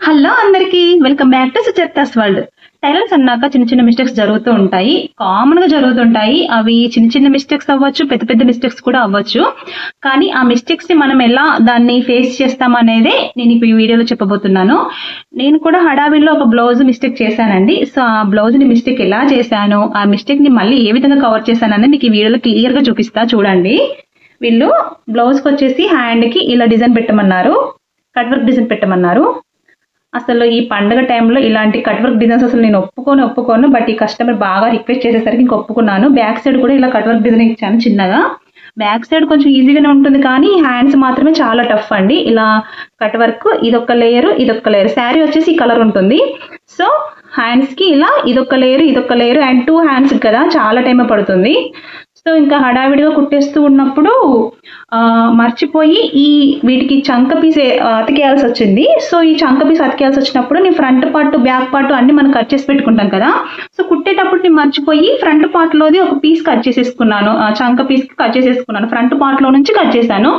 Hello అందరికి welcome back to Sucharita's world. Tailors అన్నాక చిన్న చిన్న మిస్టేక్స్ జరుగుతూ ఉంటాయి, కామన్ గా జరుగుతుంటాయి. అవి చిన్న చిన్న మిస్టేక్స్ అవ్వచ్చు, పెద్ద పెద్ద మిస్టేక్స్ కూడా అవ్వచ్చు. కానీ ఆ మిస్టేక్స్ ని మనం ఎలా దాన్ని ఫేస్ చేస్తామనేదే నేను ఇప్పుడు ఈ వీడియోలో చెప్పబోతున్నాను. నేను కూడా హడావిడిలో ఒక బ్లౌజ్ మిస్టేక్ చేశానండి. సో ఆ బ్లౌజ్ ని మిస్టేక్ ఎలా చేశాను, ఆ మిస్టేక్ ని మళ్ళీ ఏ విధంగా కవర్ చేశానని మీకు ఈ వీడియోలో క్లియర్ గా చూపిస్తా చూడండి. వీళ్ళు బ్లౌజ్ కి వచ్చేసి హ్యాండ్ కి ఇలా డిజైన్ పెట్టమన్నారు, కట్ వర్క్ డిజైన్ పెట్టమన్నారు. అసలు ఈ పండుగ టైంలో ఇలాంటి కట్ వర్క్ డిజైన్స్ అసలు నేను ఒప్పుకోను. బట్ ఈ కస్టమర్ బాగా రిక్వెస్ట్ చేసేసరికి ఇంక ఒప్పుకున్నాను. బ్యాక్ సైడ్ కూడా ఇలా కట్ వర్క్ డిజైన్ ఇచ్చాను చిన్నగా. బ్యాక్ సైడ్ కొంచెం ఈజీగానే ఉంటుంది, కానీ హ్యాండ్స్ మాత్రమే చాలా టఫ్ అండి. ఇలా కట్ వర్క్ ఇదొక లేయర్, ఇదొక లేయర్. శారీ వచ్చేసి ఈ కలర్ ఉంటుంది. సో హ్యాండ్స్ కి ఇలా ఇదొక లేయర్ అండ్ 2 హ్యాండ్స్ కదా, చాలా టైం పడుతుంది. సో ఇంకా హడావిడిగా కుట్టేస్తూ ఉన్నప్పుడు మర్చిపోయి వీటికి చంక పీస్ అతికేయాల్సి వచ్చింది. సో ఈ చంక పీస్ అతికేయాల్సి వచ్చినప్పుడు నేను ఫ్రంట్ పార్ట్ బ్యాక్ పార్ట్ అన్ని మనం కట్ చేసి పెట్టుకుంటాం కదా. సో కుట్టేటప్పుడు నేను మర్చిపోయి ఫ్రంట్ పార్ట్ లోది ఒక పీస్ కట్ చేసేసుకున్నాను, చంక పీస్ కట్ చేసేసుకున్నాను. ఫ్రంట్ పార్ట్ లో నుంచి కట్ చేశాను.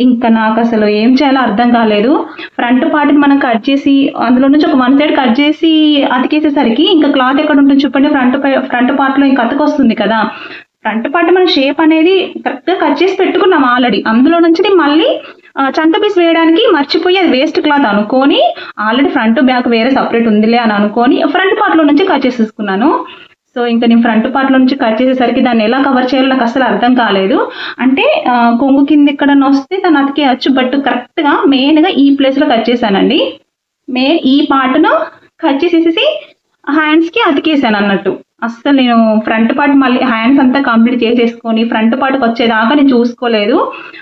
ఇంకా నాకు అసలు ఏం చేయాలో అర్థం కాలేదు. ఫ్రంట్ పార్ట్ మనం కట్ చేసి అందులో నుంచి ఒక 1 సైడ్ కట్ చేసి అతికేసేసరికి ఇంకా క్లాత్ ఎక్కడ ఉంటుంది చెప్పండి. ఫ్రంట్ పార్ట్ లో ఇంకా అతకొస్తుంది కదా. ఫ్రంట్ పార్ట్ మన షేప్ అనేది కరెక్ట్ గా కట్ చేసి పెట్టుకున్నాం ఆల్రెడీ. అందులో నుంచి మళ్ళీ చంక పీస్ వేయడానికి మర్చిపోయి అది వేస్ట్ క్లాత్ అనుకొని, ఆల్రెడీ ఫ్రంట్ బ్యాక్ వేరే సపరేట్ ఉందిలే అని అనుకొని ఫ్రంట్ పార్ట్ లో నుంచి కట్ చేసేసుకున్నాను. సో ఇంకా నేను ఫ్రంట్ పార్ట్ లో నుంచి కట్ చేసేసరికి దాన్ని ఎలా కవర్ చేయాలో నాకు అసలు అర్థం కాలేదు. అంటే కొంగు కింద ఎక్కడన్నా వస్తే దాన్ని అతికేయచ్చు, బట్ కరెక్ట్ గా మెయిన్ గా ఈ ప్లేస్ లో కట్ చేశానండి. ఈ పార్ట్ ను కట్ చేసేసి హ్యాండ్స్ కి అతికేసాను అన్నట్టు. అస్సలు నేను ఫ్రంట్ పార్ట్ మళ్ళీ హ్యాండ్స్ అంతా కంప్లీట్ చేసేసుకొని ఫ్రంట్ పార్ట్కి వచ్చేదాకా నేను చూసుకోలేదు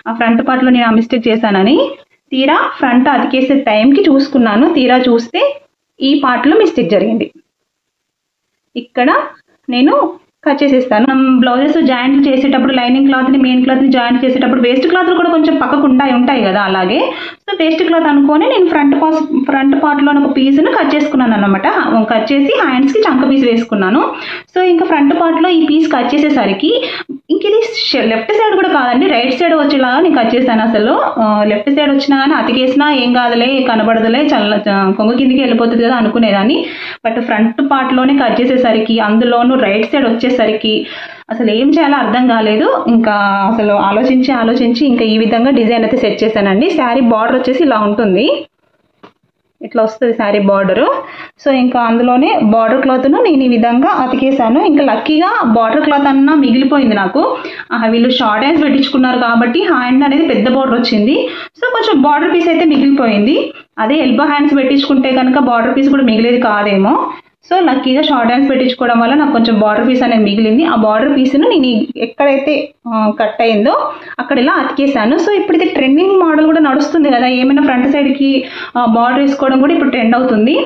ఆ ఫ్రంట్ పార్ట్ లో నేను ఆ మిస్టేక్ చేశానని. తీరా ఫ్రంట్ అతికేసే టైంకి చూసుకున్నాను. తీరా చూస్తే ఈ పార్ట్ లో మిస్టేక్ జరిగింది. ఇక్కడ నేను కట్ చేసేస్తాను. మనం బ్లౌజెస్ జాయింట్ చేసేటప్పుడు లైనింగ్ క్లాత్ ని మెయిన్ క్లాత్ ని జాయింట్ చేసేటప్పుడు వేస్ట్ క్లాత్ కూడా కొంచెం పక్కకు ఉంటాయి కదా, అలాగే. సో వేస్ట్ క్లాత్ అనుకొని నేను ఫ్రంట్ పార్ట్ లో ఒక పీస్ ను కట్ చేసుకున్నాను అనమాట. కట్ చేసి హ్యాండ్స్ కి చంక పీస్ వేసుకున్నాను. సో ఇంకా ఫ్రంట్ పార్ట్ లో ఈ పీస్ కట్ చేసేసరికి ఇంక ఇది లెఫ్ట్ సైడ్ కూడా కాదండి, రైట్ సైడ్ వచ్చేలాగా నేను కట్ చేశాను. అసలు లెఫ్ట్ సైడ్ వచ్చినా కానీ అతికేసినా ఏం కాదులే, కనబడదులే, కొంగు కిందికి వెళ్ళిపోతుంది కదా అనుకునేదాన్ని. బట్ ఫ్రంట్ పార్ట్ లోనే కట్ చేసేసరికి అందులోనూ రైట్ సైడ్ వచ్చేసరికి అసలు ఏం చేయాలో అర్థం కాలేదు. ఇంకా అసలు ఆలోచించి ఇంకా ఈ విధంగా డిజైన్ అయితే సెట్ చేశానండి. శారీ బార్డర్ వచ్చేసి ఇలా ఉంటుంది, ఇట్లా వస్తుంది శారీ బార్డరు. సో ఇంకా అందులోనే బార్డర్ క్లాత్ను నేను ఈ విధంగా అతికేసాను. ఇంకా లక్కీగా బార్డర్ క్లాత్ అన్నా మిగిలిపోయింది నాకు. వీళ్ళు షార్ట్ హ్యాండ్స్ పెట్టించుకున్నారు కాబట్టి హ్యాండ్ అనేది పెద్ద బార్డర్ వచ్చింది. సో కొంచెం బార్డర్ పీస్ అయితే మిగిలిపోయింది. అదే ఎల్బో హ్యాండ్స్ పెట్టించుకుంటే కనుక బార్డర్ పీస్ కూడా మిగిలేది కాదేమో. సో లక్కీగా షార్ట్ హ్యాండ్స్ పెట్టించుకోవడం వల్ల నాకు కొంచెం బార్డర్ పీస్ అనేది మిగిలింది. ఆ బార్డర్ పీస్ను నేను ఎక్కడైతే కట్ అయిందో అక్కడ ఇలా అతికేసాను. సో ఇప్పుడు ఇది ట్రెండింగ్ మోడల్ కూడా నడుస్తుంది కదా, ఏమైనా ఫ్రంట్ సైడ్కి బార్డర్ వేసుకోవడం కూడా ఇప్పుడు ట్రెండ్ అవుతుంది.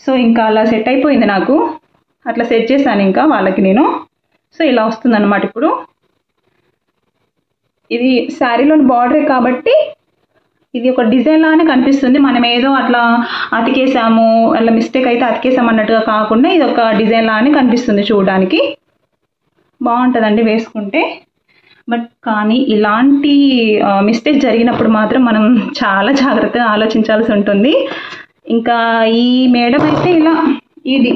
సో ఇంకా అలా సెట్ అయిపోయింది నాకు. అట్లా సెట్ చేశాను ఇంకా వాళ్ళకి నేను. సో ఇలా వస్తుంది అనమాట. ఇప్పుడు ఇది శారీలోని బార్డరే కాబట్టి ఇది ఒక డిజైన్ లానే కనిపిస్తుంది. మనం ఏదో అట్లా అతికేసాము, అట్లా మిస్టేక్ అయితే అతికేసాము అన్నట్టుగా కాకుండా ఇది ఒక డిజైన్ లానే కనిపిస్తుంది. చూడడానికి బాగుంటుందండి వేసుకుంటే. బట్ కానీ ఇలాంటి మిస్టేక్ జరిగినప్పుడు మాత్రం మనం చాలా జాగ్రత్తగా ఆలోచించాల్సి ఉంటుంది. ఇంకా ఈ మేడం అయితే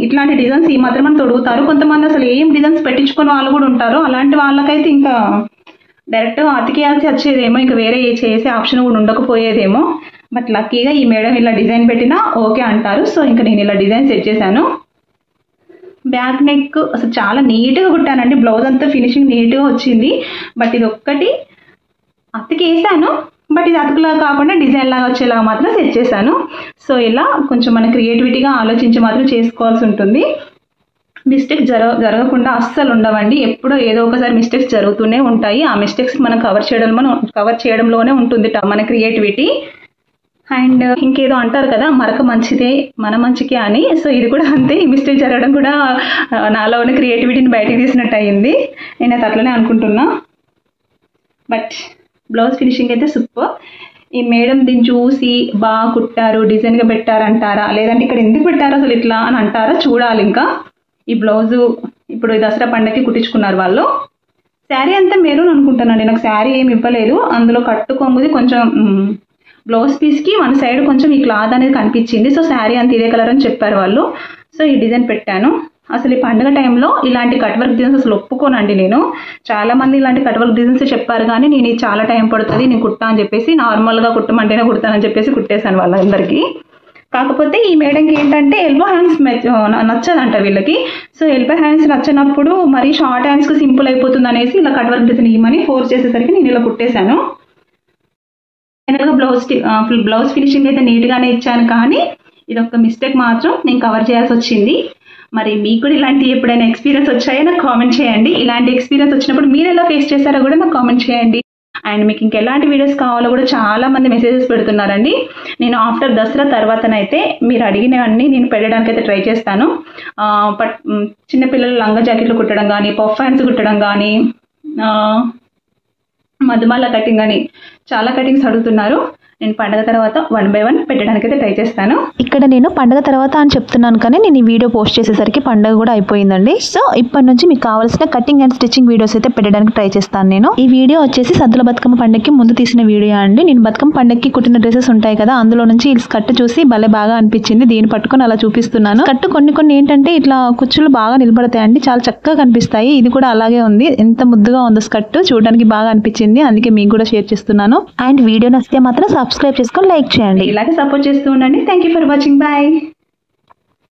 ఇట్లాంటి డిజైన్స్ ఈ మాత్రం మనం తొడుగుతారు. కొంతమంది అసలు ఏం డిజైన్స్ పెట్టించుకునే వాళ్ళు కూడా ఉంటారు. అలాంటి వాళ్ళకైతే ఇంకా డైరెక్ట్ అతికేయాల్సి వచ్చేదేమో, ఇంకా వేరే చేసే ఆప్షన్ కూడా ఉండకపోయేదేమో. బట్ లక్కీగా ఈ మేడం ఇలా డిజైన్ పెట్టినా ఓకే అంటారు. సో ఇంకా నేను ఇలా డిజైన్ సెట్ చేశాను. బ్యాక్ నెక్ అసలు చాలా నీట్గా కుట్టానండి. బ్లౌజ్ అంతా ఫినిషింగ్ నీట్గా వచ్చింది. బట్ ఇది ఒక్కటి అతికేసాను, బట్ ఇది అతుకులా కాకుండా డిజైన్ లాగా వచ్చేలాగా మాత్రం సెట్ చేశాను. సో ఇలా కొంచెం మన క్రియేటివిటీగా ఆలోచించి మాత్రం చేసుకోవాల్సి ఉంటుంది. మిస్టేక్ జరగకుండా అస్సలు ఉండవండి. ఎప్పుడో ఏదో ఒకసారి మిస్టేక్స్ జరుగుతూనే ఉంటాయి. ఆ మిస్టేక్స్ మనం కవర్ చేయడంలోనే ఉంటుంది మన క్రియేటివిటీ. అండ్ ఇంకేదో అంటారు కదా, మరక మంచిదే మన మంచికే అని. సో ఇది కూడా అంతే. ఈ మిస్టేక్ జరగడం కూడా నాలో ఉన్న క్రియేటివిటీని బయటకు తీసినట్టు అయింది. నేనైతే అట్లనే అనుకుంటున్నా. బట్ బ్లౌజ్ ఫినిషింగ్ అయితే సూపర్. ఈ మేడం దీన్ని చూసి బాగా కుట్టారు, డిజైన్గా పెట్టారంటారా, లేదంటే ఇక్కడ ఎందుకు పెట్టారు అసలు ఇట్లా అని అంటారా, చూడాలి. ఇంకా ఈ బ్లౌజు ఇప్పుడు దసరా పండగకి కుట్టించుకున్నారు వాళ్ళు. శారీ అంతా మెరూన్ అనుకుంటానండి, నాకు శారీ ఏమి ఇవ్వలేదు. అందులో కట్టు కొంగుది కొంచెం బ్లౌజ్ పీస్కి వన్ సైడ్ కొంచెం ఈ క్లాత్ అనేది కనిపించింది. సో శారీ అంత ఇదే కలర్ అని చెప్పారు వాళ్ళు. సో ఈ డిజైన్ పెట్టాను. అసలు ఈ పండుగ టైంలో ఇలాంటి కట్ వర్క్ డిజైన్స్ అసలు ఒప్పుకోనండి నేను. చాలా మంది ఇలాంటి కట్ వర్క్ డిజైన్స్ చెప్పారు, కానీ నేను ఇది చాలా టైం పడుతుంది, నేను కుట్టా అని చెప్పేసి నార్మల్గా కుట్టమంటేనే కుడతానని చెప్పేసి కుట్టేశాను వాళ్ళందరికీ. కాకపోతే ఈ మేడంకి ఏంటంటే ఎల్బో హ్యాండ్స్ నచ్చదంట వీళ్ళకి. సో ఎల్బో హ్యాండ్స్ నచ్చనప్పుడు మరి షార్ట్ హ్యాండ్స్కి సింపుల్ అయిపోతుంది అనేసి ఇలా కట్ వర్క్ డిజైన్ ఇవ్వమని ఫోర్స్ చేసేసరికి నేను ఇలా కుట్టేశాను. బ్లౌజ్ ఫినిషింగ్ అయితే నీట్గానే ఇచ్చాను, కానీ ఇది ఒక మిస్టేక్ మాత్రం నేను కవర్ చేయాల్సి వచ్చింది. మరి మీకు కూడా ఇలాంటి ఎప్పుడైనా ఎక్స్పీరియన్స్ వచ్చాయో నాకు కామెంట్ చేయండి. ఇలాంటి ఎక్స్పీరియన్స్ వచ్చినప్పుడు మీరు ఎలా ఫేస్ చేశారో కూడా నాకు కామెంట్ చేయండి. అండ్ మీకు ఇంకెలాంటి వీడియోస్ కావాలో కూడా చాలా మంది మెసేజెస్ పెడుతున్నారండి. నేను ఆఫ్టర్ దసరా తర్వాతనైతే మీరు అడిగినవన్నీ నేను పెట్టడానికి అయితే ట్రై చేస్తాను. చిన్నపిల్లలు లంగా జాకెట్లు కుట్టడం కానీ, పఫ్ హ్యాండ్స్ కుట్టడం కానీ, మధుమాల కటింగ్ అని చాలా కటింగ్స్ అడుగుతున్నారు. నేను పండగ తర్వాత 1 by 1 పెట్టడానికి అయితే ట్రై చేస్తాను. ఇక్కడ నేను పండగ తర్వాత అని చెప్తున్నాను, కానీ నేను ఈ వీడియో పోస్ట్ చేసేసరికి పండగ కూడా అయిపోయిందండి. సో ఇప్పటి నుంచి మీకు కావాల్సిన కటింగ్ అండ్ స్టిచ్చింగ్ వీడియోస్ అయితే పెట్టడానికి ట్రై చేస్తాను నేను. ఈ వీడియో వచ్చేసి సద్దుల బతుకమ్మ పండగకి ముందు తీసిన వీడియో అండి. నేను బతుకమ్మ పండగకి కుట్టిన డ్రెస్సెస్ ఉంటాయి కదా, అందులో నుంచి ఈ స్కర్ట్ చూసి భలే బాగా అనిపించింది. దీన్ని పట్టుకొని అలా చూపిస్తున్నాను. స్కర్ట్ కొన్ని ఏంటంటే ఇట్లా కుచ్చులు బాగా నిలబడతాయండి, చాలా చక్కగా కనిపిస్తాయి. ఇది కూడా అలాగే ఉంది, ఎంత ముద్దుగా ఉందో స్కర్ట్, చూడడానికి బాగా అనిపించింది, అందుకే మీకు కూడా షేర్ చేస్తున్నాను. అండ్ వీడియో నచ్చితే మాత్రం సబ్స్క్రైబ్ చేసుకొని లైక్ చేయండి. ఇలాగే సపోర్ట్ చేస్తూ ఉండండి. Thank you for watching. Bye.